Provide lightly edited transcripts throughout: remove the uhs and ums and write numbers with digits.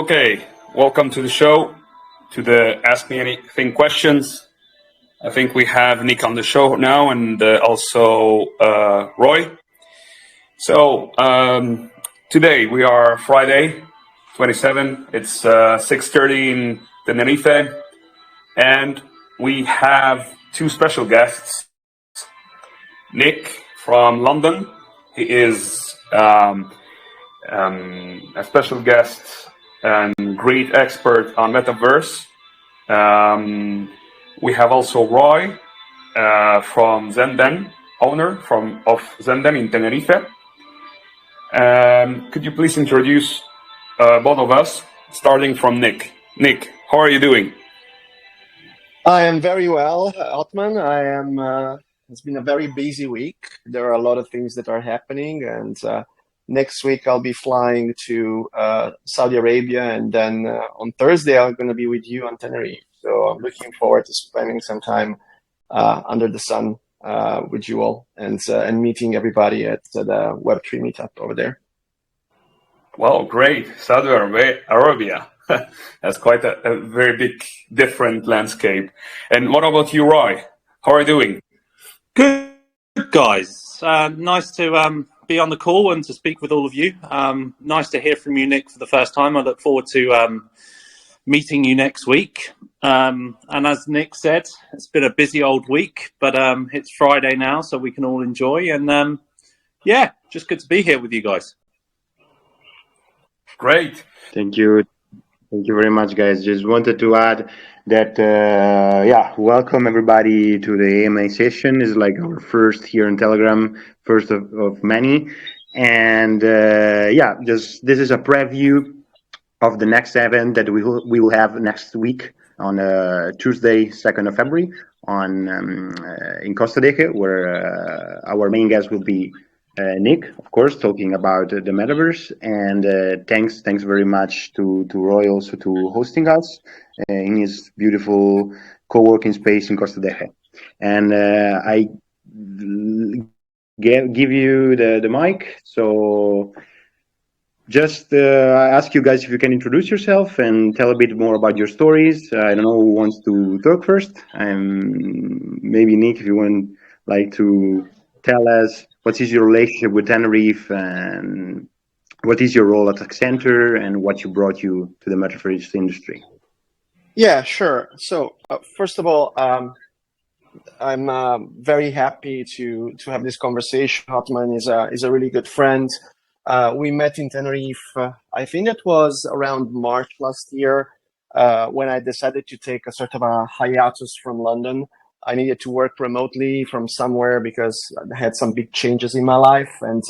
Okay, welcome to the show, to the Ask Me Anything questions. I think we have Nick on the show now and also Roy. So today we are Friday, 27. It's 6:30 in Tenerife, and we have two special guests. Nick from London. He is a special guest and great expert on Metaverse. We have also Roy from Zen Den, owner of Zen Den in Tenerife. Could you please introduce both of us, starting from Nick? Nick, how are you doing? I am very well, Otman. It's been a very busy week. There are a lot of things that are happening, and next week I'll be flying to Saudi Arabia, and then on Thursday I'm going to be with you on Tenerife. So I'm looking forward to spending some time under the sun with you all and meeting everybody at the Web3 meetup over there. Well, great. Saudi Arabia. That's quite a very big, different landscape. And what about you, Roy? How are you doing? Good, guys. Nice to be on the call and to speak with all of you. Nice to hear from you, Nick, for the first time. I look forward to meeting you next week. And as Nick said, it's been a busy old week, but it's Friday now, so we can all enjoy. And yeah, just good to be here with you guys. Great. Thank you. Thank you very much, guys. Just wanted to add that, welcome everybody to the AMA session. It's like our first here in Telegram, first of many. And this is a preview of the next event that we will have next week on Tuesday, 2nd of February in Costa Rica, where our main guest will be Nick, of course, talking about the Metaverse. And thanks very much to Roy also to hosting us in his beautiful co-working space in Costa Rica. And I give you the mic. So just I ask you guys if you can introduce yourself and tell a bit more about your stories. I don't know who wants to talk first. Maybe Nick, if you want like to tell us what is your relationship with Tenerife and what is your role at Accenture and what brought you to the Metaverse industry? Yeah, sure. So first of all, I'm very happy to have this conversation. Hotman is a really good friend. We met in Tenerife, I think it was around March last year, when I decided to take a sort of a hiatus from London. I needed to work remotely from somewhere because I had some big changes in my life. And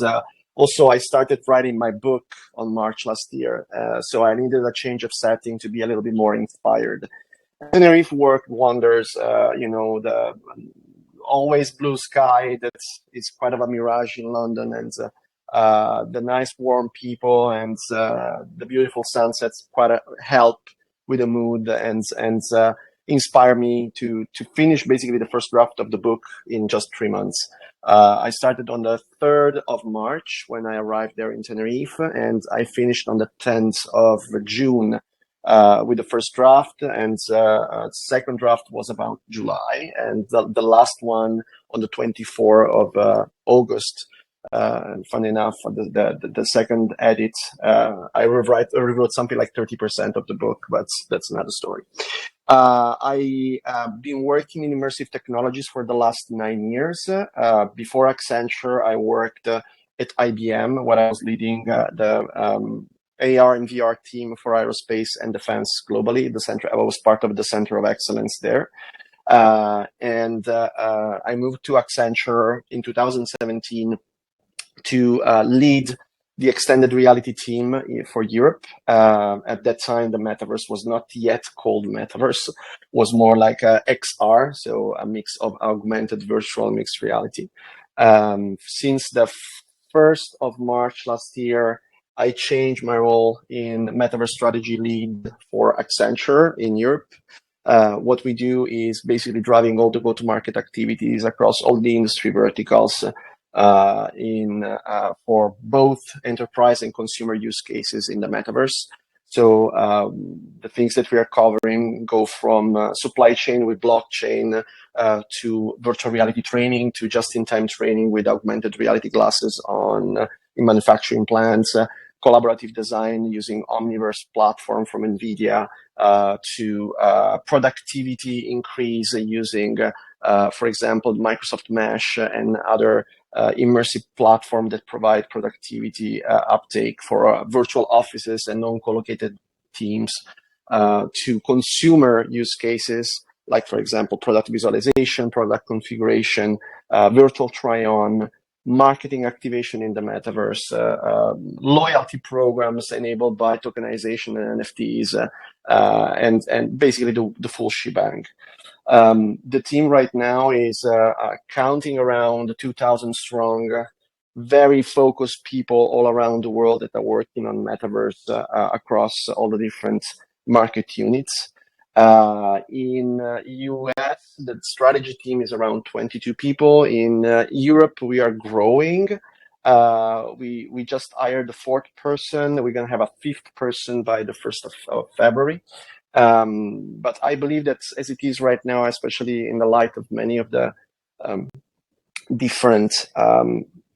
also I started writing my book on March last year. So I needed a change of setting to be a little bit more inspired. Tenerife worked wonders, the always blue sky, it's quite of a mirage in London, and the nice warm people and the beautiful sunsets quite help with the mood and inspire me to finish basically the first draft of the book in just 3 months. I started on the 3rd of March when I arrived there in Tenerife, and I finished on the 10th of June with the first draft, and second draft was about July, and the last one on the 24th of August. Funny enough, the second edit, I rewrote something like 30% of the book, but that's another story. I've been working in immersive technologies for the last 9 years. Before Accenture, I worked at IBM, where I was leading the AR and VR team for aerospace and defense globally. I was part of the Center of Excellence there. And I moved to Accenture in 2017 to lead the extended reality team for Europe. At that time, the Metaverse was not yet called Metaverse, was more like a XR, so a mix of augmented virtual mixed reality. Since the 1st of March last year, I changed my role in Metaverse strategy lead for Accenture in Europe. What we do is basically driving all the go-to-market activities across all the industry verticals for both enterprise and consumer use cases in the Metaverse. So the things that we are covering go from supply chain with blockchain to virtual reality training to just-in-time training with augmented reality glasses on in manufacturing plants, collaborative design using Omniverse platform from NVIDIA, to productivity increase using, for example, Microsoft Mesh and other immersive platform that provide productivity uptake for virtual offices and non-collocated teams, to consumer use cases, like, for example, product visualization, product configuration, virtual try-on, marketing activation in the metaverse, loyalty programs enabled by tokenization and NFTs, and basically the full shebang. The team right now is counting around 2,000 strong, very focused people all around the world that are working on Metaverse across all the different market units. In US, the strategy team is around 22 people. In Europe, we are growing. We just hired the fourth person. We're going to have a fifth person by the 1st of February. But I believe that as it is right now, especially in the light of many of the different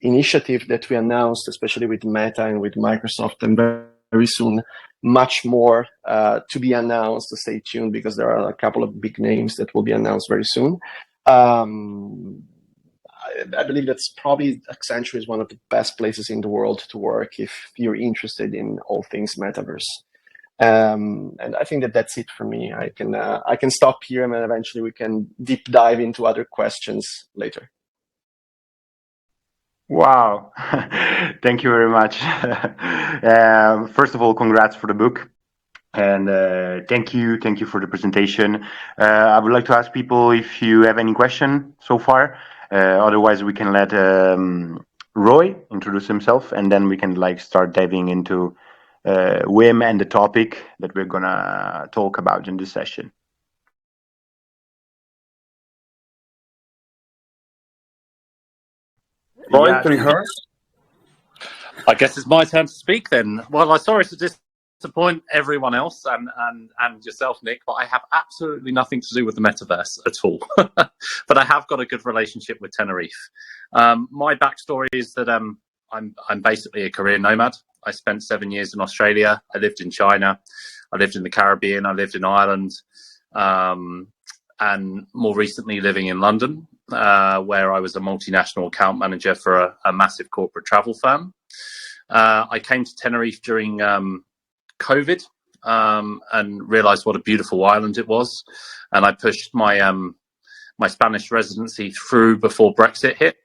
initiatives that we announced, especially with Meta and with Microsoft, and very soon, much more to be announced. So stay tuned, because there are a couple of big names that will be announced very soon. I believe that's probably Accenture is one of the best places in the world to work if you're interested in all things Metaverse. And I think that that's it for me. I can stop here, and then eventually we can deep dive into other questions later. Wow. Thank you very much. First of all, congrats for the book. And thank you for the presentation. I would like to ask people if you have any question so far. Otherwise, we can let Roy introduce himself, and then we can start diving into WIM and the topic that we're gonna talk about in this session. Roy, can you hear us? I guess it's my turn to speak then. Well, I'm sorry to disappoint everyone else and yourself, Nick, but I have absolutely nothing to do with the metaverse at all. But I have got a good relationship with Tenerife. My backstory is that I'm basically a career nomad. I spent 7 years in Australia. I lived in China. I lived in the Caribbean. I lived in Ireland. And more recently living in London, where I was a multinational account manager for a massive corporate travel firm. I came to Tenerife during COVID and realized what a beautiful island it was. And I pushed my my Spanish residency through before Brexit hit.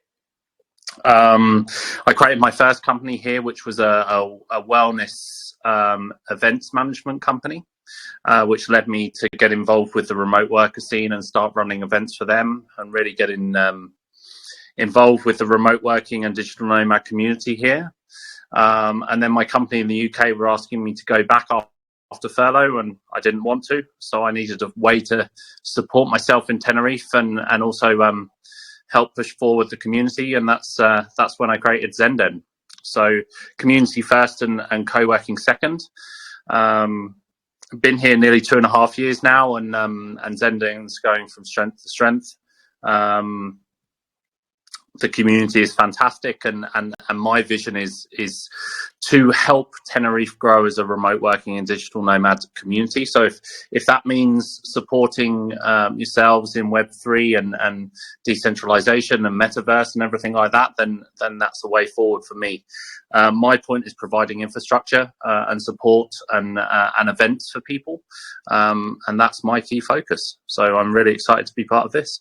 I created my first company here, which was a wellness events management company. Which led me to get involved with the remote worker scene and start running events for them, and really getting involved with the remote working and digital nomad community here. And then my company in the UK were asking me to go back after furlough, and I didn't want to. So I needed a way to support myself in Tenerife and also help push forward the community. And that's when I created Zen Den. So community first and co-working second. Been here nearly 2.5 years now, and Zen Den's going from strength to strength. The community is fantastic, and my vision is to help Tenerife grow as a remote working and digital nomad community. So if that means supporting yourselves in Web3 and decentralization and metaverse and everything like that, then that's the way forward for me. My point is providing infrastructure and support and events for people, and that's my key focus. So I'm really excited to be part of this.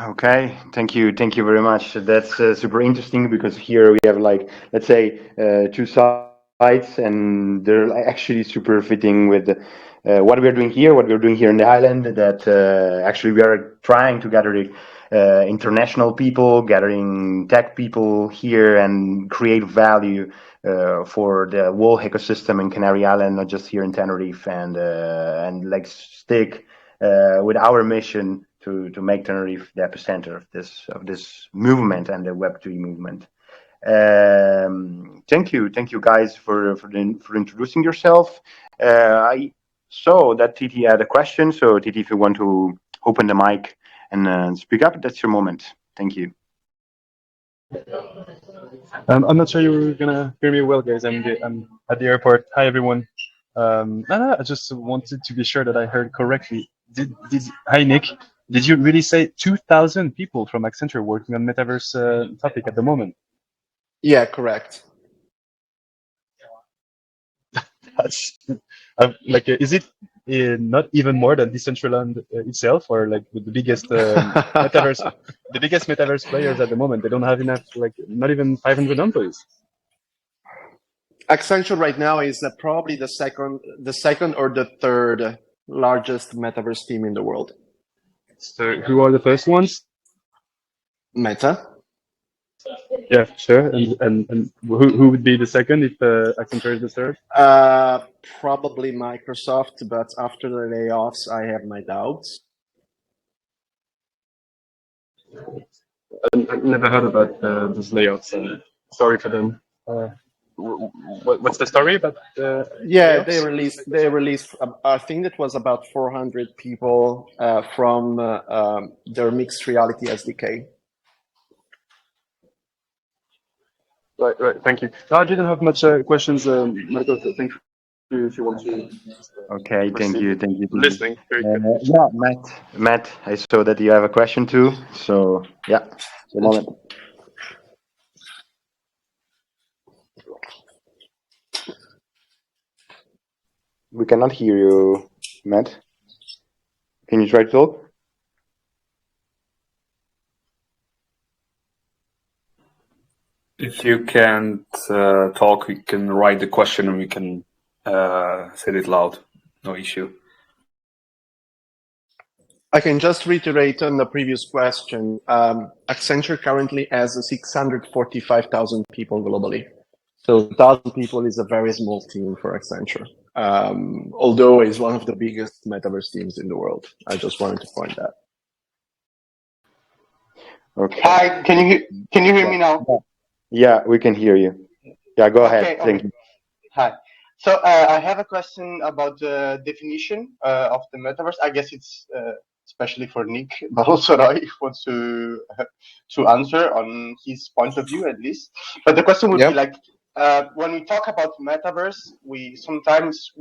Okay, thank you very much. That's super interesting, because here we have let's say two sides, and they're actually super fitting with what we're doing here in the island. That actually we are trying to gather international people, gathering tech people here, and create value for the whole ecosystem in Canary Island, not just here in Tenerife, and stick with our mission to make Tenerife the epicenter of this movement and the Web3 movement. Thank you guys for introducing yourself. I saw that TT had a question, so TT, if you want to open the mic and speak up, that's your moment. Thank you. I'm not sure you're gonna hear me well, guys. I'm at the airport. Hi, everyone. No, I just wanted to be sure that I heard correctly. Hi, Nick. Did you really say 2,000 people from Accenture working on Metaverse topic at the moment? Yeah, correct. That's like, is it not even more than Decentraland itself, or like the biggest Metaverse, the biggest Metaverse players at the moment? They don't have enough, like not even 500 employees. Accenture right now is probably the second or the third largest Metaverse team in the world. So who are the first ones? Meta. Yeah, sure. And who would be the second if Accenture is the third? Probably Microsoft, but after the layoffs, I have my doubts. I never heard about those layouts. Sorry for them. What's the story about? Yeah, layoffs? they released. I think it was about 400 people from their mixed reality SDK. Right. Thank you. No, I didn't have much questions, Marco. So thank you if you want to. Okay, thank you. Listening. Very good. Yeah, Matt, I saw that you have a question too. So yeah, it's a moment. We cannot hear you, Matt. Can you try to talk? If you can't talk, we can write the question and we can say it loud. No issue. I can just reiterate on the previous question. Accenture currently has 645,000 people globally. So 1,000 people is a very small team for Accenture. Although it's one of the biggest Metaverse teams in the world. I just wanted to point that. Okay. Hi, can you hear me now? Yeah, we can hear you. Yeah, go ahead. Thank you. Hi. So I have a question about the definition of the metaverse. I guess it's especially for Nick, but also Roy wants to answer on his point of view at least. But the question would be like, when we talk about metaverse, we sometimes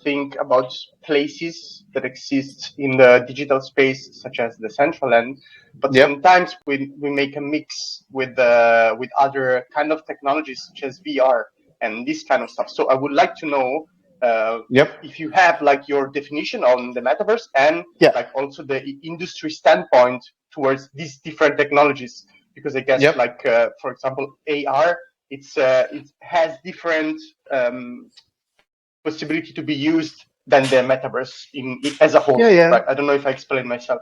think about places that exist in the digital space, such as the central end, but sometimes we make a mix with other kind of technologies such as VR and this kind of stuff. So I would like to know if you have like your definition on the metaverse and like also the industry standpoint towards these different technologies, because I guess like for example AR, it has different possibility to be used than the metaverse as a whole. Right? I don't know if I explained myself.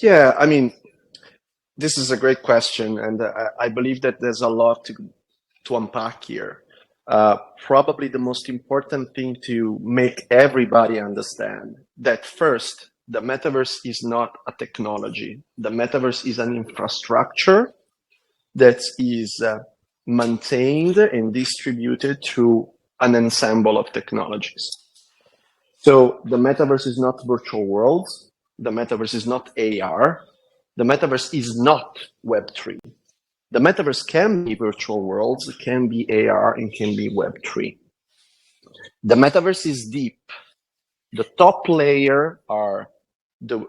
Yeah, I mean, this is a great question, and I believe that there's a lot to unpack here. Probably the most important thing to make everybody understand that first, the metaverse is not a technology. The metaverse is an infrastructure that is maintained and distributed through an ensemble of technologies. So the metaverse is not virtual worlds. The metaverse is not AR. The metaverse is not Web3. The metaverse can be virtual worlds, can be AR, and can be Web3. The metaverse is deep. The top layer are the,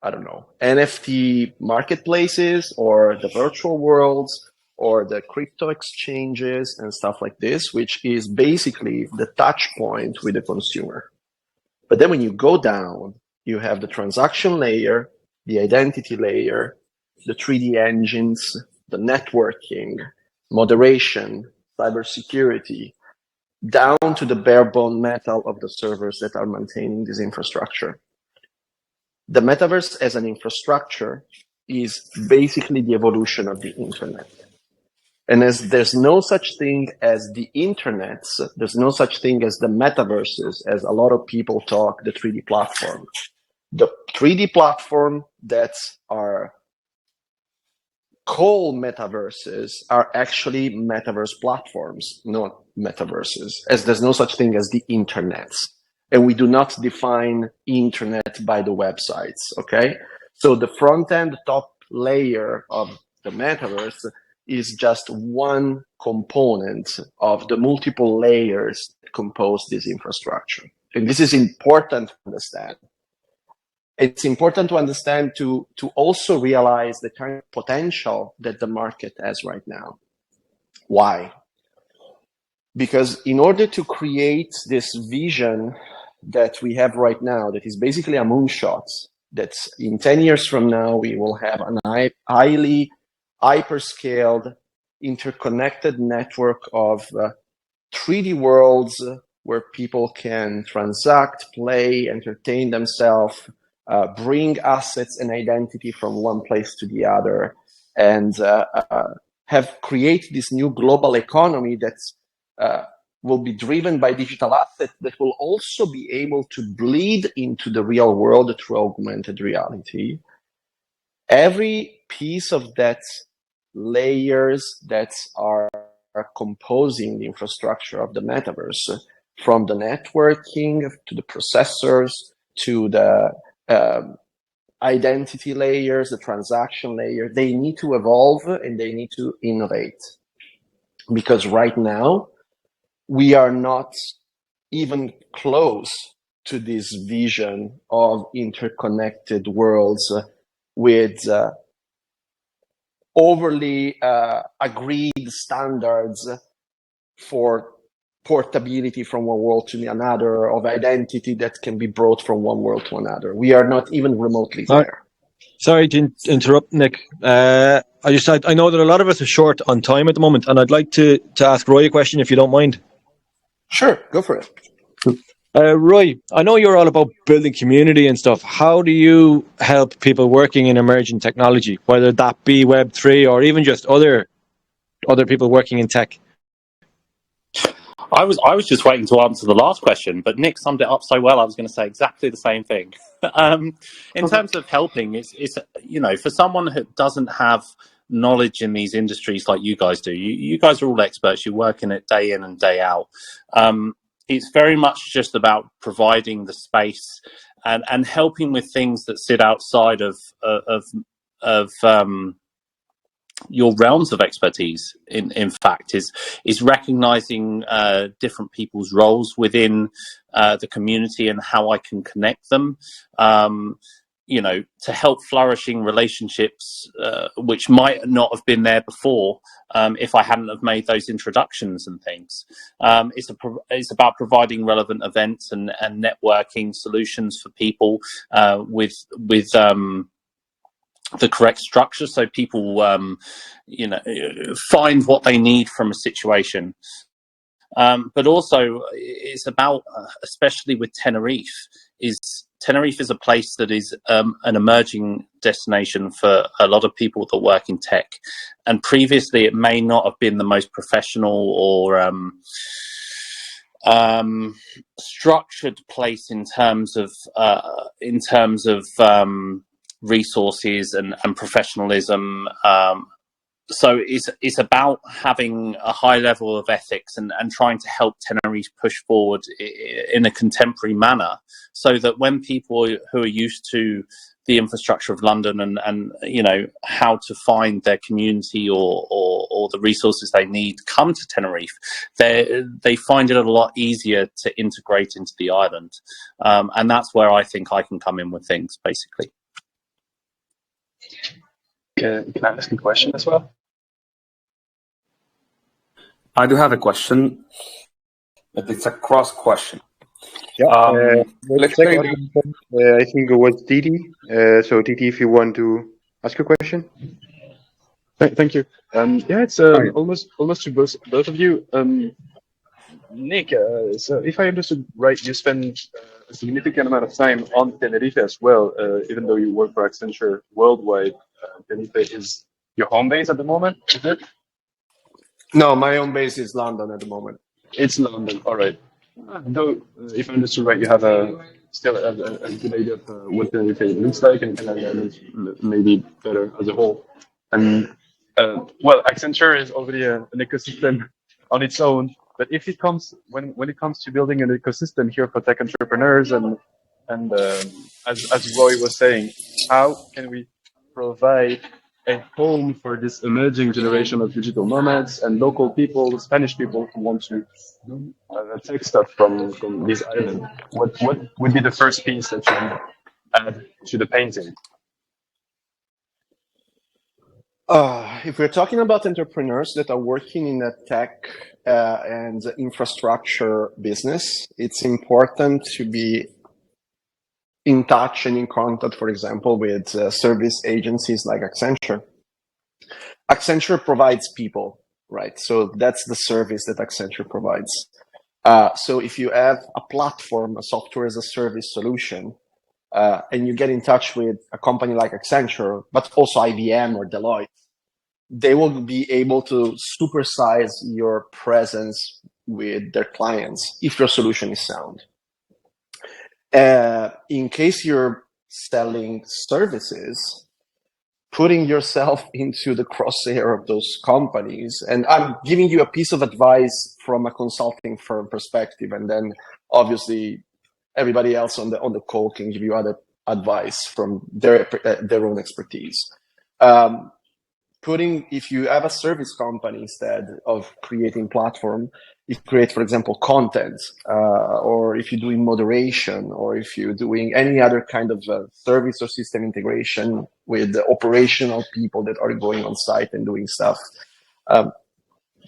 I don't know, NFT marketplaces or the virtual worlds or the crypto exchanges and stuff like this, which is basically the touch point with the consumer. But then when you go down, you have the transaction layer, the identity layer, the 3D engines, the networking, moderation, cybersecurity, down to the bare bone metal of the servers that are maintaining this infrastructure. The metaverse as an infrastructure is basically the evolution of the internet. And as there's no such thing as the internets, there's no such thing as the metaverses, as a lot of people talk, the 3D platform. The 3D platform that are call metaverses are actually metaverse platforms, not metaverses, as there's no such thing as the internet. And we do not define internet by the websites, okay? So the front end top layer of the metaverse is just one component of the multiple layers that compose this infrastructure. And this is important to understand. It's important to understand to also realize the kind of potential that the market has right now. Why? Because in order to create this vision that we have right now, that is basically a moonshot, that in 10 years from now, we will have an highly hyperscaled, interconnected network of 3D worlds where people can transact, play, entertain themselves, bring assets and identity from one place to the other, and have create this new global economy that will be driven by digital assets that will also be able to bleed into the real world through augmented reality. Every piece of that layers that are composing the infrastructure of the metaverse, from the networking to the processors to the identity layers, the transaction layer, they need to evolve and they need to innovate. Because right now, we are not even close to this vision of interconnected worlds with overly agreed standards for portability from one world to another, of identity that can be brought from one world to another. We are not even remotely there. Sorry to interrupt, Nick. I know that a lot of us are short on time at the moment, and I'd like to ask Roy a question, if you don't mind. Sure, go for it. Roy, I know you're all about building community and stuff. How do you help people working in emerging technology, whether that be Web3 or even just other people working in tech? I was just waiting to answer the last question, but Nick summed it up so well. I was going to say exactly the same thing. In terms of helping, it's for someone who doesn't have knowledge in these industries like you guys do. You guys are all experts. You work in it day in and day out. It's very much just about providing the space and helping with things that sit outside of your realms of expertise. In fact, is recognizing different people's roles within the community and how I can connect them. To help flourishing relationships, which might not have been there before if I hadn't have made those introductions and things. It's about providing relevant events and networking solutions for people with the correct structure, so people find what they need from a situation. But also it's about, especially with Tenerife is a place that is an emerging destination for a lot of people that work in tech. And previously it may not have been the most professional or structured place in terms of resources and professionalism. So it's about having a high level of ethics and trying to help Tenerife push forward in a contemporary manner, so that when people who are used to the infrastructure of London and how to find their community or the resources they need come to Tenerife, they find it a lot easier to integrate into the island. And that's where I think I can come in with things, basically. Can I ask a question as well? I do have a question, but it's a cross question. Yeah. Let's check. I think it was Titi. So Titi, if you want to ask a question. Thank you. Yeah, it's almost to both of you. Nick, so if I understood right, you spend a significant amount of time on Tenerife as well, even though you work for Accenture worldwide. Tenerife is your home base at the moment, is it? No, my home base is London at the moment. It's London, all right. Though, if I understood right, you have still a good idea of what Tenerife looks like and maybe better as a whole. And Well, Accenture is already an ecosystem on its own. But if it comes when it comes to building an ecosystem here for tech entrepreneurs and as Roy was saying, how can we provide a home for this emerging generation of digital nomads and local people, Spanish people who want to do tech stuff from this island? What would be the first piece that you would add to the painting? If we're talking about entrepreneurs that are working in a tech and infrastructure business, it's important to be in touch and in contact, for example, with service agencies like Accenture. Accenture provides people, right? So that's the service that Accenture provides. So if you have a platform, a software as a service solution, and you get in touch with a company like Accenture, but also IBM or Deloitte, they will be able to supersize your presence with their clients if your solution is sound. In case you're selling services, putting yourself into the crosshair of those companies, and I'm giving you a piece of advice from a consulting firm perspective, and then obviously everybody else on the call can give you other advice from their own expertise. If you have a service company, instead of creating platform, if you create, for example, content, or if you're doing moderation, or if you're doing any other kind of service or system integration with the operational people that are going on site and doing stuff,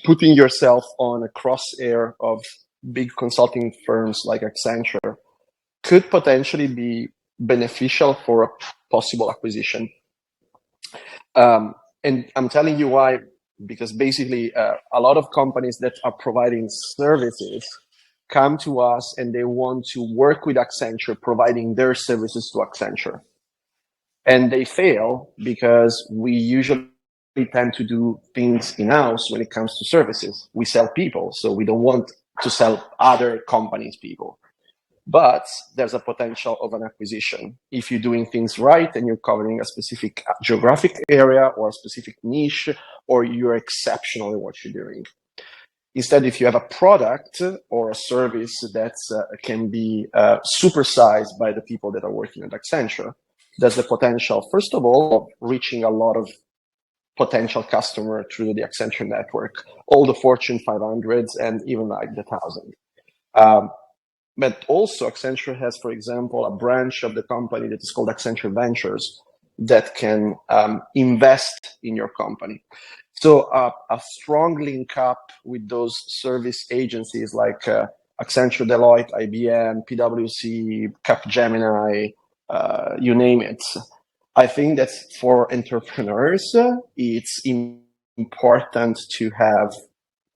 putting yourself on a crosshair of big consulting firms like Accenture could potentially be beneficial for a possible acquisition. And I'm telling you why, because basically a lot of companies that are providing services come to us and they want to work with Accenture, providing their services to Accenture. And they fail because we usually tend to do things in-house when it comes to services. We sell people, so we don't want to sell other companies' people. But there's a potential of an acquisition if you're doing things right and you're covering a specific geographic area or a specific niche, or you're exceptional in what you're doing. Instead, if you have a product or a service that can be supersized by the people that are working at Accenture, there's the potential, first of all, of reaching a lot of potential customer through the Accenture network, all the Fortune 500s and even like the 1,000. But also Accenture has, for example, a branch of the company that is called Accenture Ventures that can invest in your company. So a strong link up with those service agencies like Accenture, Deloitte, IBM, PwC, Capgemini, you name it. I think that for entrepreneurs, it's important to have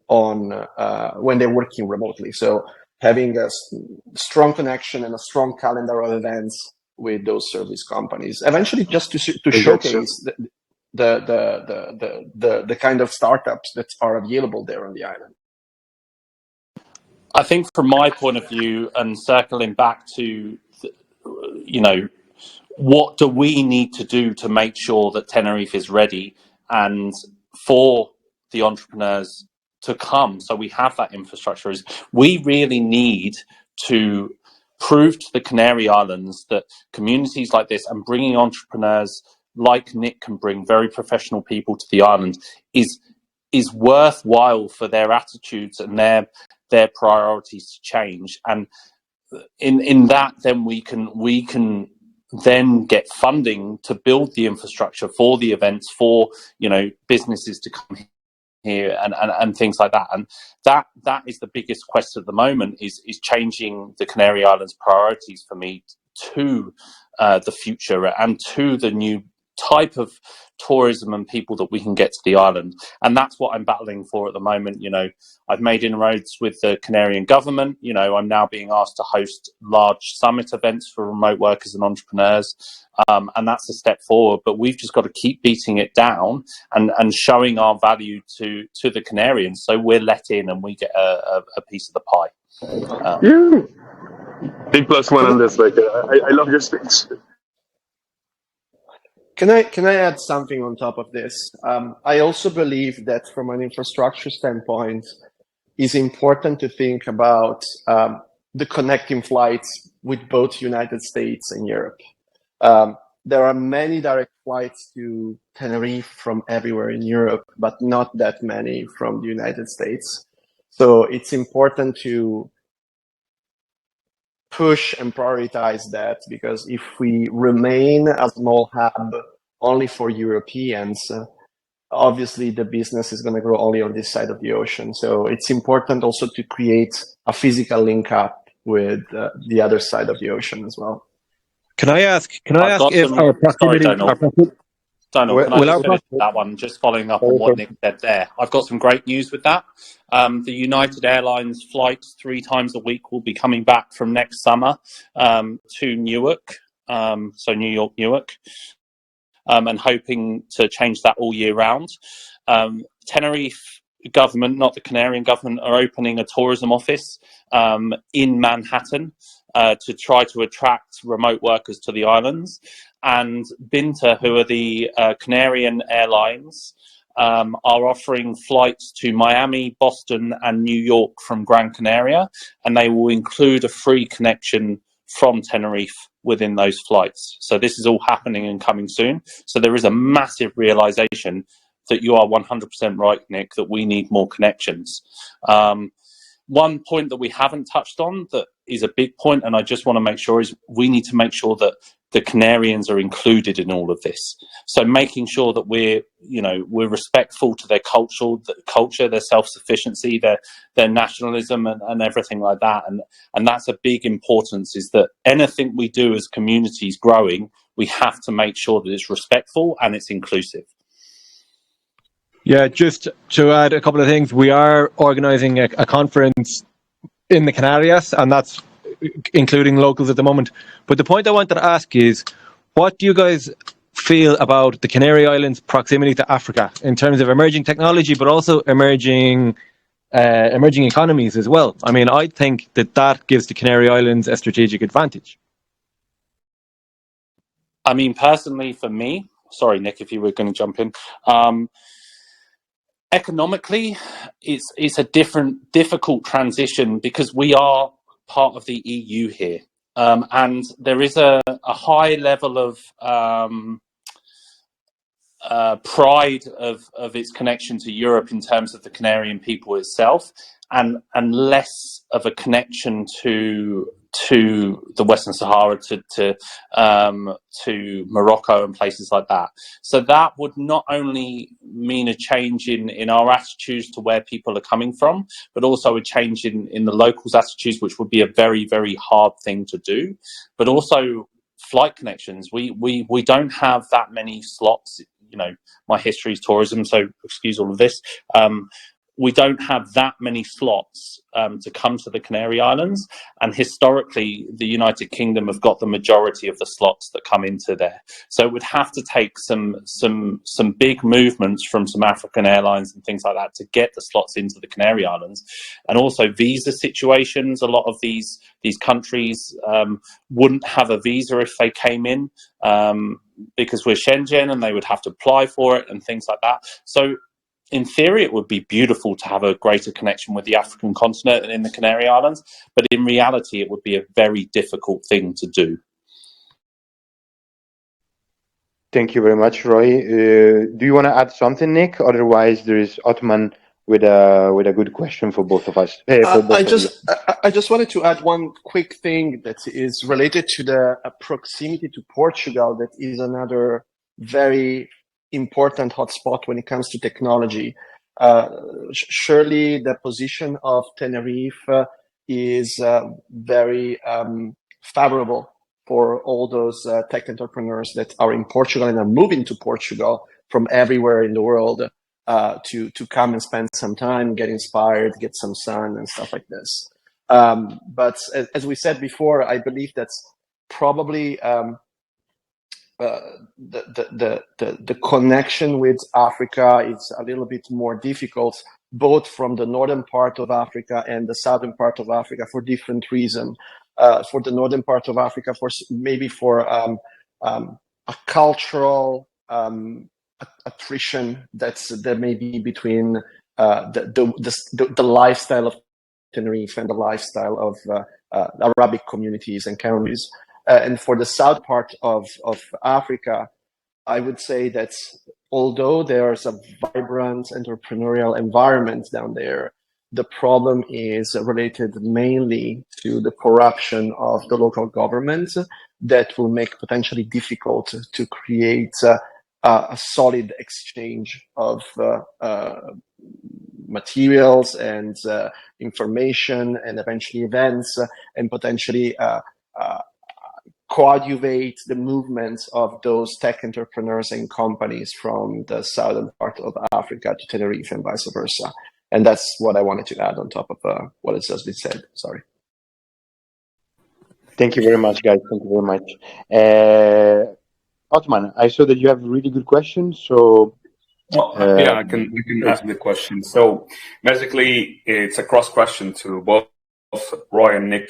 on when they're working remotely. So having a strong connection and a strong calendar of events with those service companies, eventually just to showcase the kind of startups that are available there on the island. I think from my point of view, and circling back to, what do we need to do to make sure that Tenerife is ready and for the entrepreneurs to come, so we have that infrastructure, is we really need to prove to the Canary Islands that communities like this and bringing entrepreneurs like Nick can bring, very professional people to the island, is worthwhile for their attitudes and their priorities to change. And in that, then we can then get funding to build the infrastructure for the events, for businesses to come here and things like that. And that is the biggest quest at the moment, is changing the Canary Islands priorities for me to the future and to the new type of tourism and people that we can get to the island. And that's what I'm battling for at the moment. I've made inroads with the Canarian government. I'm now being asked to host large summit events for remote workers and entrepreneurs. And that's a step forward, but we've just got to keep beating it down and showing our value to the Canarians, so we're let in and we get a piece of the pie. Big +1 on this. I love your speech. Can I add something on top of this? I also believe that from an infrastructure standpoint, it's important to think about the connecting flights with both United States and Europe. There are many direct flights to Tenerife from everywhere in Europe, but not that many from the United States. So it's important to push and prioritize that, because if we remain a small hub only for Europeans, obviously the business is going to grow only on this side of the ocean. So it's important also to create a physical link up with the other side of the ocean as well. Can I ask I've got if some. our Sorry, proximity, Donald, can I just finish our that one? Just following up on what Nick said there. I've got some great news with that. The United Airlines flights 3 times a week will be coming back from next summer to Newark, so New York, Newark, and hoping to change that all year round. Tenerife government, not the Canarian government, are opening a tourism office in Manhattan to try to attract remote workers to the islands. And Binter, who are the Canarian airlines, are offering flights to Miami, Boston, and New York from Gran Canaria, and they will include a free connection from Tenerife within those flights. So this is all happening and coming soon. So there is a massive realization that you are 100% right, Nick, that we need more connections. One point that we haven't touched on that is a big point, and I just want to make sure, is we need to make sure that the Canarians are included in all of this. So making sure that we're respectful to their culture, their self-sufficiency, their nationalism, and everything like that. And that's a big importance, is that anything we do as communities growing, we have to make sure that it's respectful and it's inclusive. Yeah, just to add a couple of things, we are organising a conference in the Canarias, and that's including locals at the moment. But the point I wanted to ask is, what do you guys feel about the Canary Islands' proximity to Africa in terms of emerging technology, but also emerging economies as well? I mean, I think that gives the Canary Islands a strategic advantage. I mean, personally, for me, sorry, Nick, if you were going to jump in. Economically, it's a difficult transition because we are part of the EU here, and there is a high level of pride of its connection to Europe in terms of the Canarian people itself, and less of a connection to the Western Sahara, to Morocco and places like that. So that would not only mean a change in our attitudes to where people are coming from, but also a change in the locals' attitudes, which would be a very, very hard thing to do. But also flight connections. We don't have that many slots. You know, my history is tourism, so excuse all of this. We don't have that many slots to come to the Canary Islands, and historically the United Kingdom have got the majority of the slots that come into there. So it would have to take some big movements from some African airlines and things like that to get the slots into the Canary Islands. And also visa situations. A lot of these countries wouldn't have a visa if they came in, because we're Shenzhen, and they would have to apply for it and things like that. So in theory, it would be beautiful to have a greater connection with the African continent and in the Canary Islands, but in reality, it would be a very difficult thing to do. Thank you very much, Roy. Do you want to add something, Nick? Otherwise, there is Ottoman with a good question for both of us. I just wanted to add one quick thing that is related to the proximity to Portugal. That is another very important hotspot when it comes to technology. Surely the position of Tenerife is very favorable for all those tech entrepreneurs that are in Portugal and are moving to Portugal from everywhere in the world to come and spend some time, get inspired, get some sun and stuff like this. But as we said before, I believe that's probably the connection with Africa is a little bit more difficult, both from the northern part of Africa and the southern part of Africa, for different reasons. For the northern part of Africa, maybe for a cultural attrition that may be between the lifestyle of Tenerife and the lifestyle of Arabic communities and countries. And for the south part of Africa, I would say that although there's a vibrant entrepreneurial environment down there, the problem is related mainly to the corruption of the local government that will make potentially difficult to create a solid exchange of materials and information and eventually events and potentially coadjuvate the movements of those tech entrepreneurs and companies from the southern part of Africa to Tenerife and vice versa. And that's what I wanted to add on top of what has just been said. Sorry. Thank you very much, guys. Thank you very much. Otman, I saw that you have really good questions. So yeah, I can ask the question. So basically, it's a cross question to both Roy and Nick.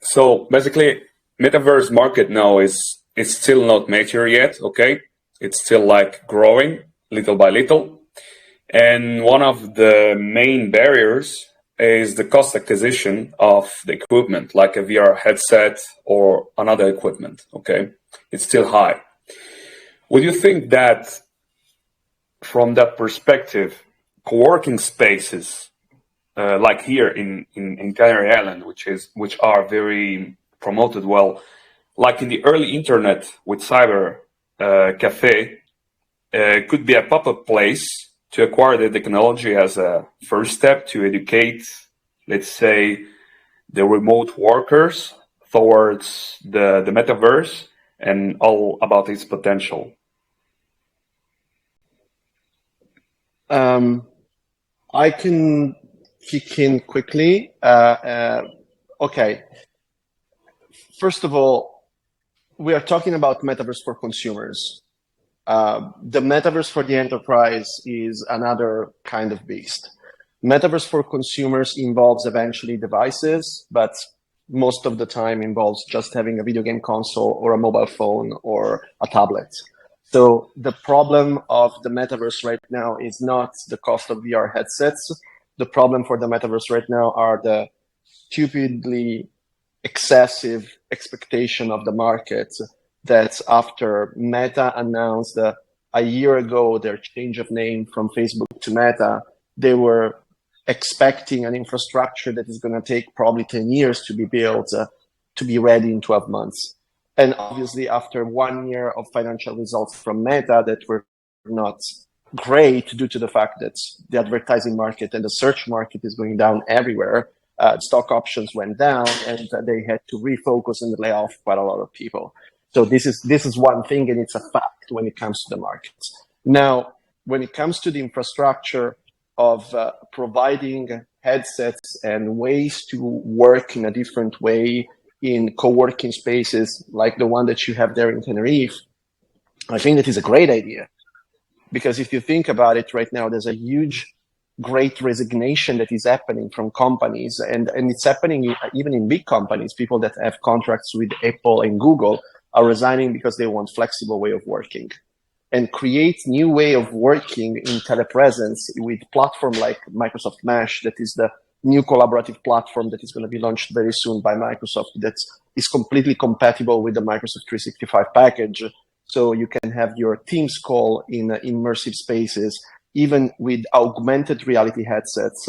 So basically, Metaverse market now is still not mature yet. Okay, it's still like growing little by little, and one of the main barriers is the cost acquisition of the equipment, like a VR headset or another equipment. Okay, it's still high. Would you think that, from that perspective, co-working spaces like here in Canary Island, which are very promoted well, like in the early internet with cyber cafe, could be a pop-up place to acquire the technology as a first step to educate, let's say, the remote workers towards the metaverse and all about its potential? I can kick in quickly. Okay. First of all, we are talking about metaverse for consumers. The metaverse for the enterprise is another kind of beast. Metaverse for consumers involves eventually devices, but most of the time involves just having a video game console or a mobile phone or a tablet. So the problem of the metaverse right now is not the cost of VR headsets. The problem for the metaverse right now are the stupidly excessive expectation of the market that after Meta announced a year ago their change of name from Facebook to Meta, they were expecting an infrastructure that is going to take probably 10 years to be built to be ready in 12 months. And obviously, after 1 year of financial results from Meta that were not great due to the fact that the advertising market and the search market is going down everywhere, stock options went down and they had to refocus and lay off quite a lot of people. So this is one thing, and it's a fact when it comes to the markets. Now, when it comes to the infrastructure of providing headsets and ways to work in a different way in co-working spaces like the one that you have there in Tenerife, I think that is a great idea. Because if you think about it right now, there's a huge, great resignation that is happening from companies, and it's happening even in big companies. People that have contracts with Apple and Google are resigning because they want flexible way of working. And create new way of working in telepresence with platform like Microsoft Mesh, that is the new collaborative platform that is going to be launched very soon by Microsoft, that is completely compatible with the Microsoft 365 package. So you can have your Teams call in immersive spaces, even with augmented reality headsets,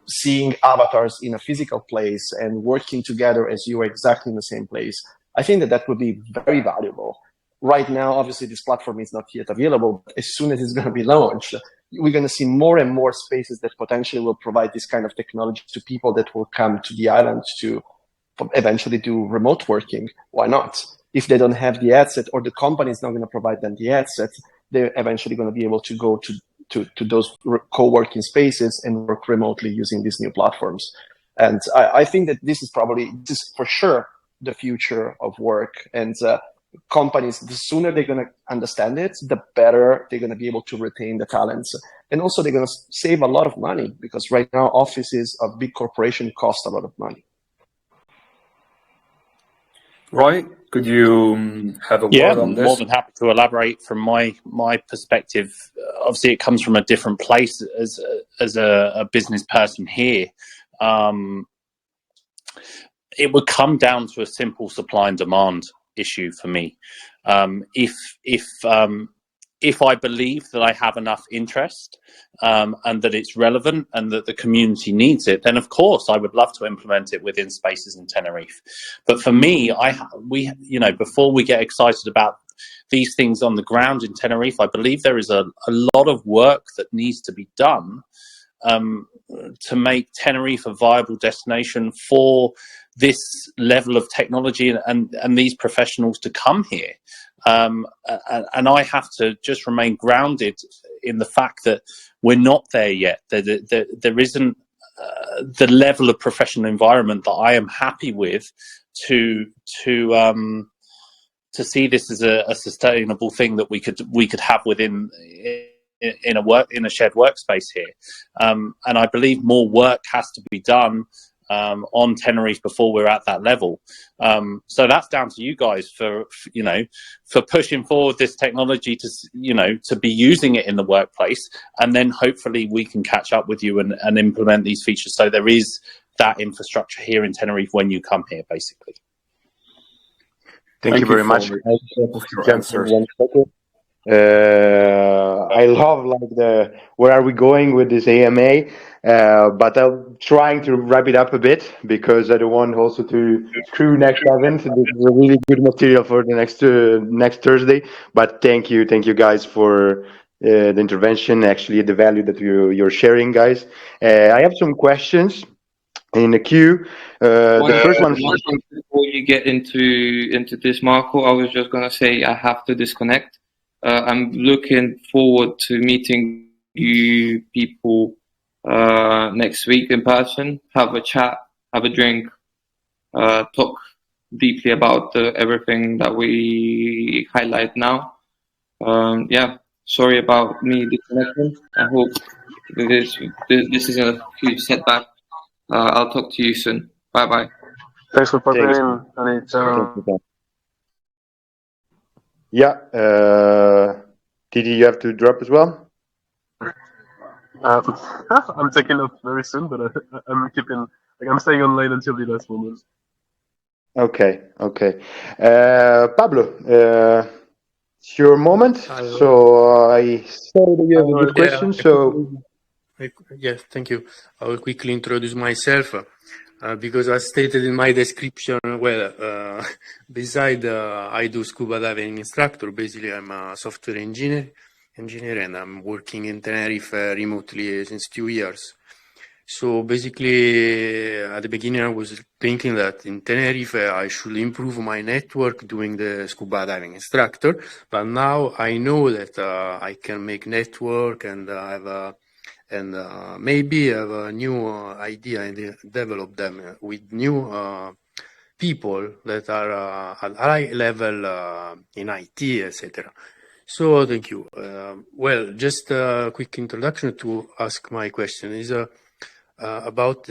seeing avatars in a physical place and working together as you are exactly in the same place. I think that would be very valuable. Right now, obviously, this platform is not yet available. But as soon as it's going to be launched, we're going to see more and more spaces that potentially will provide this kind of technology to people that will come to the island to eventually do remote working. Why not? If they don't have the headset, or the company is not going to provide them the headset, they're eventually going to be able to go to those co-working spaces and work remotely using these new platforms. And I think that this is for sure the future of work. And companies, the sooner they're going to understand it, the better they're going to be able to retain the talents. And also they're going to save a lot of money, because right now offices of big corporations cost a lot of money. Roy, could you have a Yeah, word on more this? than happy to elaborate from my perspective. Obviously, it comes from a different place as a business person here. It would come down to a simple supply and demand issue for me. If I believe that I have enough interest and that it's relevant and that the community needs it, then of course I would love to implement it within spaces in Tenerife. But for me, before we get excited about these things on the ground in Tenerife, I believe there is a lot of work that needs to be done to make Tenerife a viable destination for this level of technology and these professionals to come here. And I have to just remain grounded in the fact that we're not there yet. There isn't the level of professional environment that I am happy with to see this as a sustainable thing that we could have within in a shared workspace here. And I believe more work has to be done on Tenerife before we're at that level. So that's down to you guys for pushing forward this technology to be using it in the workplace, and then hopefully we can catch up with you and implement these features. So there is that infrastructure here in Tenerife when you come here, basically. Thank you very much. Your answers. I love where are we going with this AMA, but I'm trying to wrap it up a bit because I don't want also to screw next event. This is a really good material for the next Thursday. But thank you guys for the intervention. Actually, the value that you're sharing, guys. I have some questions in the queue. The first one. Before you get into this, Marco, I was just gonna say I have to disconnect. I'm looking forward to meeting you people next week in person. Have a chat, have a drink, talk deeply about everything that we highlight now. Sorry about me disconnecting. I hope this is a huge setback. I'll talk to you soon. Bye bye. Thanks for partnering, and it's Did you have to drop as well? I'm taking off very soon, but I'm staying online until the last moment. Okay. Pablo, it's your moment. So I saw that you have a good question. Yes, thank you. I will quickly introduce myself because as stated in my description, beside I do scuba diving instructor. Basically, I'm a software engineer, and I'm working in Tenerife remotely since 2 years. So basically, at the beginning, I was thinking that in Tenerife, I should improve my network doing the scuba diving instructor. But now I know that I can make network and maybe have a new idea and develop them with new people that are at high level in IT, etc. So thank you. Just a quick introduction to ask my question is about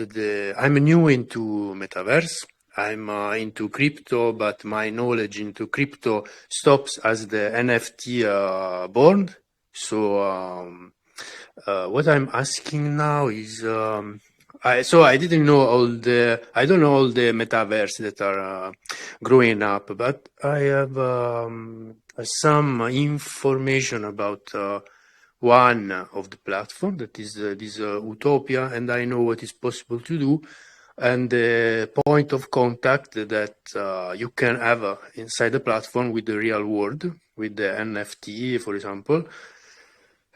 I'm new into Metaverse. I'm into crypto, but my knowledge into crypto stops as the NFT born. So what I'm asking now is, I don't know all the metaverse that are growing up, but I have some information about one of the platform that is this Utopia, and I know what is possible to do, and the point of contact that you can have inside the platform with the real world, with the NFT, for example.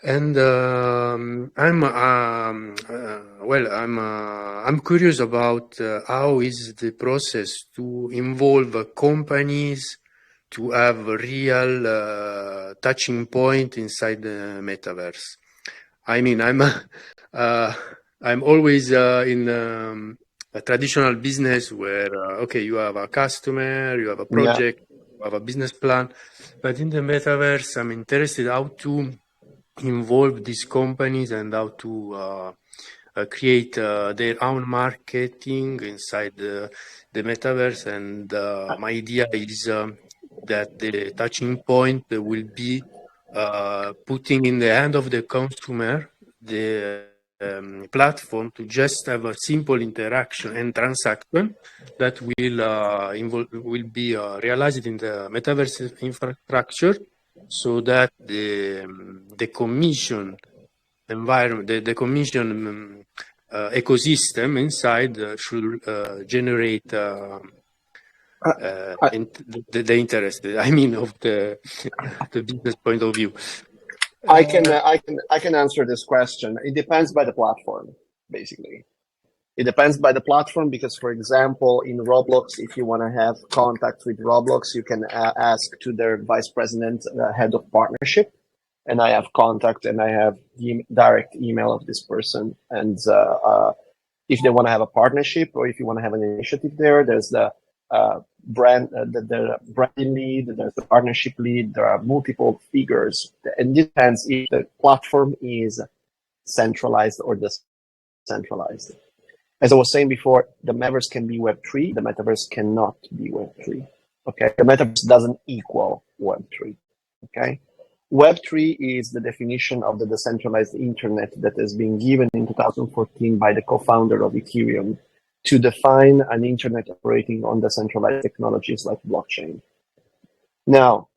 And I'm curious about how is the process to involve companies to have a real touching point inside the metaverse. I mean, I'm always in a traditional business where you have a customer, you have a project, you have a business plan, but in the metaverse, I'm interested how to involve these companies and how to create their own marketing inside the metaverse. And my idea is that the touching point will be putting in the hand of the consumer the platform to just have a simple interaction and transaction that will be realized in the metaverse infrastructure, so that the commission environment, the commission ecosystem inside should generate I, the interest. I mean, of the business point of view. I can answer this question. It depends by the platform, basically. It depends by the platform because, for example, in Roblox, if you want to have contact with Roblox, you can ask to their vice president, head of partnership, and I have contact and I have direct email of this person. And if they want to have a partnership or if you want to have an initiative there, there's the the branding lead, there's the partnership lead, there are multiple figures. And it depends if the platform is centralized or decentralized. As I was saying before, the metaverse can be Web3, the metaverse cannot be Web3. Okay, the metaverse doesn't equal Web3. Okay, Web3 is the definition of the decentralized internet that has been given in 2014 by the co-founder of Ethereum to define an internet operating on decentralized technologies like blockchain. Now,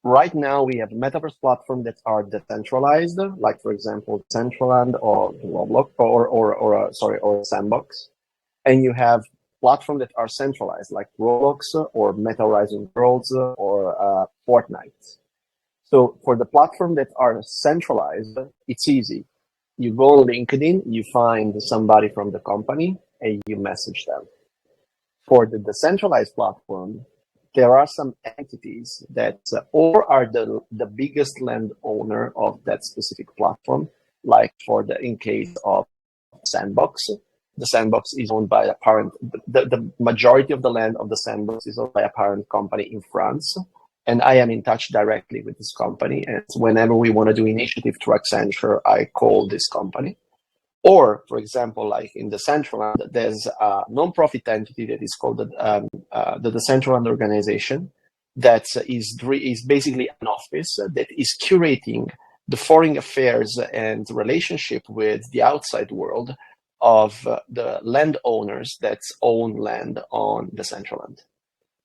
right now we have metaverse platforms that are decentralized, like for example, Decentraland or Roblox or Sandbox, and you have platforms that are centralized, like Roblox or Meta Horizon Worlds or Fortnite. So for the platforms that are centralized, it's easy. You go on LinkedIn, you find somebody from the company, and you message them. For the decentralized platform, there are some entities that or are the biggest landowner of that specific platform, like in case of Sandbox. The Sandbox is owned by a parent. The majority of the land of the Sandbox is owned by a parent company in France. And I am in touch directly with this company. And whenever we want to do initiative through Accenture, I call this company. Or, for example, like in the Decentraland, there's a non-profit entity that is called the Decentraland Organization that is basically an office that is curating the foreign affairs and relationship with the outside world of the landowners that own land on the Decentraland.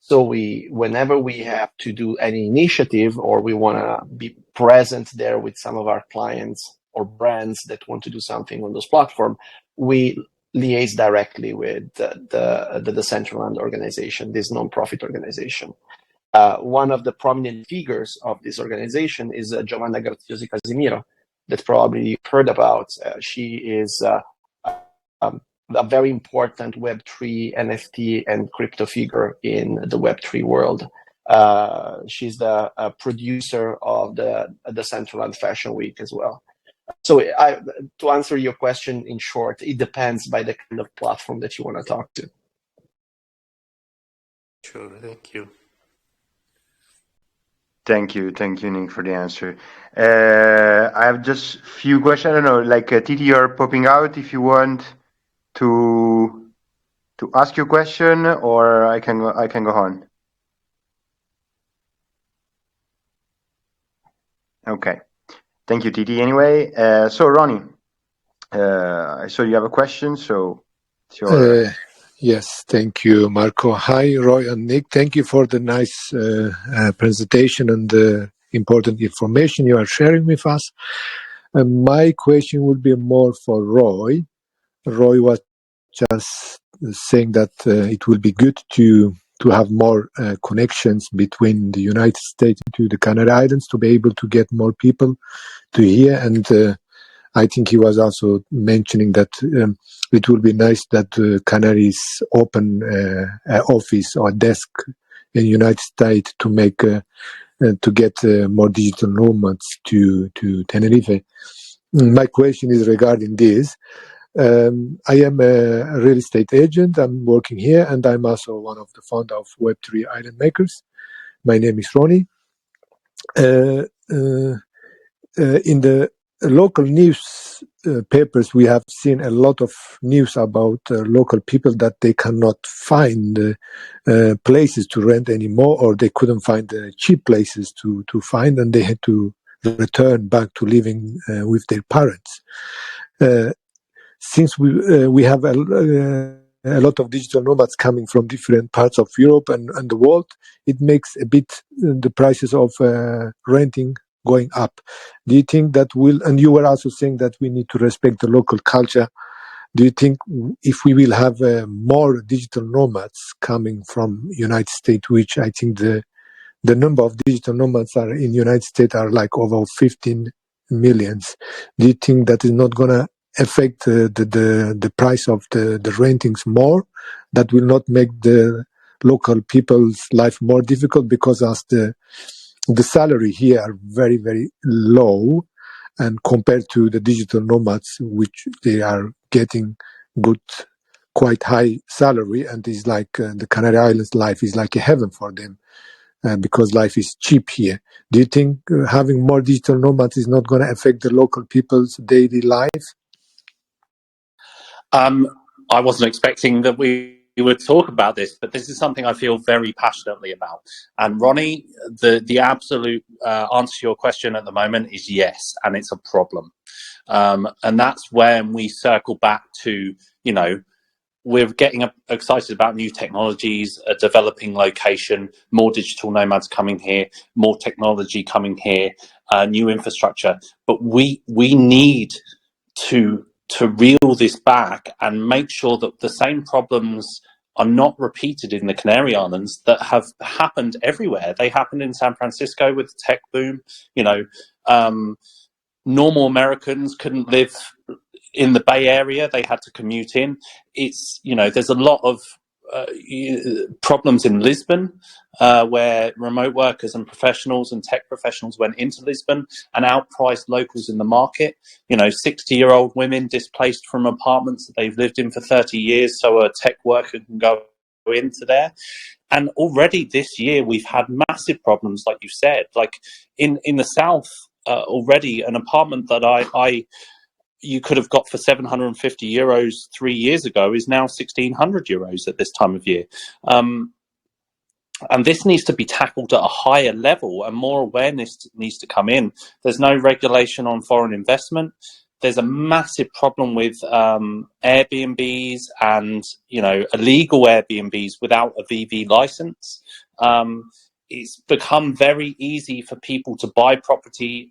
So whenever we have to do any initiative or we want to be present there with some of our clients or brands that want to do something on those platforms, we liaise directly with the Decentraland organization, this non-profit organization. One of the prominent figures of this organization is Giovanna Graziosi Casimiro, that probably you've heard about. She is a very important Web3 NFT and crypto figure in the Web3 world. She's the producer of the Decentraland Fashion Week as well. So to answer your question in short, it depends by the kind of platform that you want to talk to. Sure, thank you. Thank you, Nick, for the answer. I have just a few questions. I don't know, like Titi, you're popping out if you want to ask your question, or I can go on. Okay, thank you, Titi. Anyway, so Ronnie, I saw you have a question, so it's your. Yes, thank you, Marco. Hi, Roy and Nick. Thank you for the nice presentation and the important information you are sharing with us. My question would be more for Roy. Roy was just saying that it will be good to have more connections between the United States to the Canary Islands to be able to get more people to here. And I think he was also mentioning that it will be nice that Canary's open office or desk in the United States to make to get more digital nomads to Tenerife. My question is regarding this. I am a real estate agent. I'm working here, and I'm also one of the founder of Web3 Island Makers. My name is Ronnie. In the local news papers, we have seen a lot of news about local people that they cannot find places to rent anymore, or they couldn't find cheap places to find, and they had to return back to living with their parents. Since we have a lot of digital nomads coming from different parts of Europe and the world, it makes a bit the prices of renting going up. Do you think that will, and you were also saying that we need to respect the local culture, do you think if we will have more digital nomads coming from United States, which I think the number of digital nomads are in United States are like over 15 millions, do you think that is not going to affect the price of the rentings more? That will not make the local people's life more difficult, because as the salary here are very, very low, and compared to the digital nomads, which they are getting good, quite high salary, and is like the Canary Islands life is like a heaven for them, because life is cheap here. Do you think having more digital nomads is not going to affect the local people's daily life? I wasn't expecting that we would talk about this, but this is something I feel very passionately about. And Ronnie, the absolute answer to your question at the moment is yes, and it's a problem. And that's when we circle back to, you know, we're getting excited about new technologies, a developing location, more digital nomads coming here, more technology coming here, new infrastructure. But we need to reel this back and make sure that the same problems are not repeated in the Canary Islands that have happened everywhere. They happened in San Francisco with the tech boom. You know, normal Americans couldn't live in the Bay Area, they had to commute in. It's, you know, there's a lot of problems in Lisbon, where remote workers and professionals and tech professionals went into Lisbon and outpriced locals in the market. You know, 60-year-old women displaced from apartments that they've lived in for 30 years so a tech worker can go into there. And already this year we've had massive problems, like you said, like in the south. Already an apartment that you could have got for 750 euros 3 years ago is now 1,600 euros at this time of year. And this needs to be tackled at a higher level, and more awareness needs to come in. There's no regulation on foreign investment. There's a massive problem with Airbnbs and, you know, illegal Airbnbs without a VV license. It's become very easy for people to buy property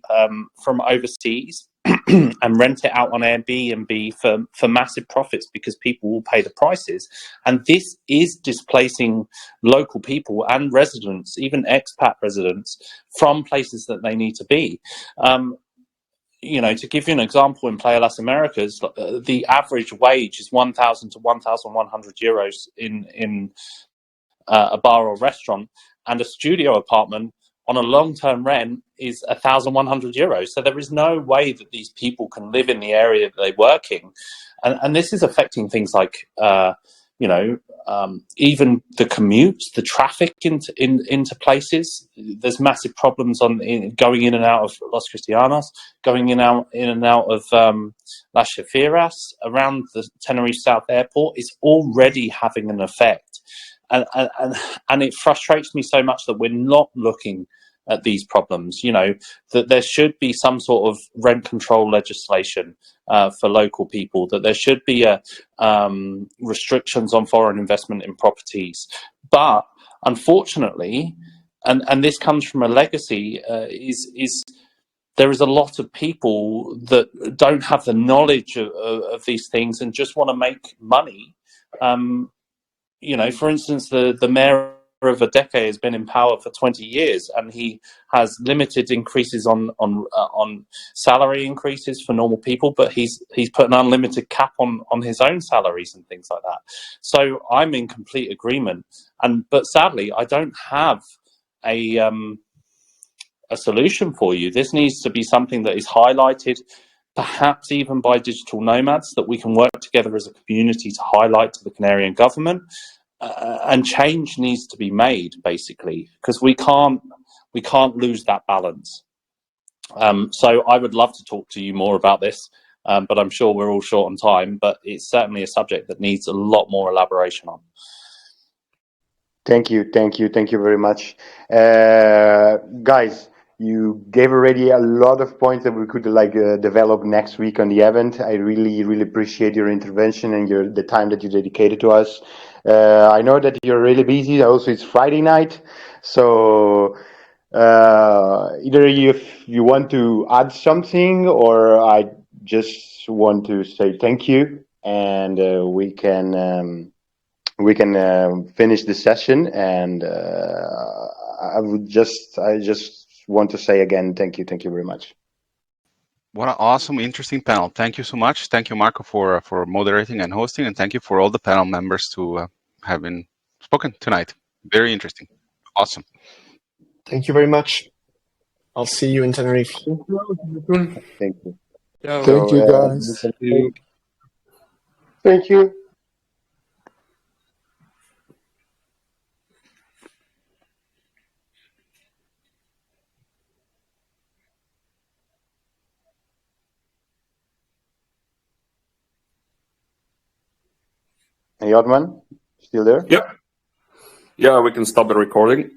from overseas and rent it out on Airbnb for massive profits, because people will pay the prices. And this is displacing local people and residents, even expat residents, from places that they need to be. You know, to give you an example, in Playa Las Americas, the average wage is 1,000 to 1,100 euros in a bar or restaurant, and a studio apartment on a long-term rent is 1,100 euros. So there is no way that these people can live in the area that they work in. And this is affecting things like, you know, even the commutes, the traffic into places. There's massive problems going in and out of Los Cristianos, going in and out of Las Chafiras, around the Tenerife South Airport. Is already having an effect. And it frustrates me so much that we're not looking at these problems. You know, that there should be some sort of rent control legislation for local people, that there should be restrictions on foreign investment in properties. But unfortunately, and this comes from a legacy, is there is a lot of people that don't have the knowledge of these things and just want to make money. You know, for instance, the mayor of Adeke has been in power for 20 years, and he has limited increases on salary increases for normal people, but he's put an unlimited cap on his own salaries and things like that. So I'm in complete agreement, but sadly, I don't have a solution for you. This needs to be something that is highlighted, perhaps even by digital nomads, that we can work together as a community to highlight to the Canarian government, and change needs to be made, basically, because we can't lose that balance. So I would love to talk to you more about this, but I'm sure we're all short on time. But it's certainly a subject that needs a lot more elaboration on. Thank you very much. Guys, you gave already a lot of points that we could develop next week on the event. I really appreciate your intervention and the time that you dedicated to us. I know that you're really busy. Also, it's Friday night, so either if you want to add something, or I just want to say thank you, and we can finish the session. And I just want to say again, thank you very much. What an awesome, interesting panel. Thank you so much. Thank you, Marco, for moderating and hosting, and thank you for all the panel members to have been spoken tonight. Very interesting. Awesome. Thank you very much. I'll see you in Tenerife. Thank you. Thank you, guys. Thank you. Hey, Yodman, still there? Yeah, we can stop the recording.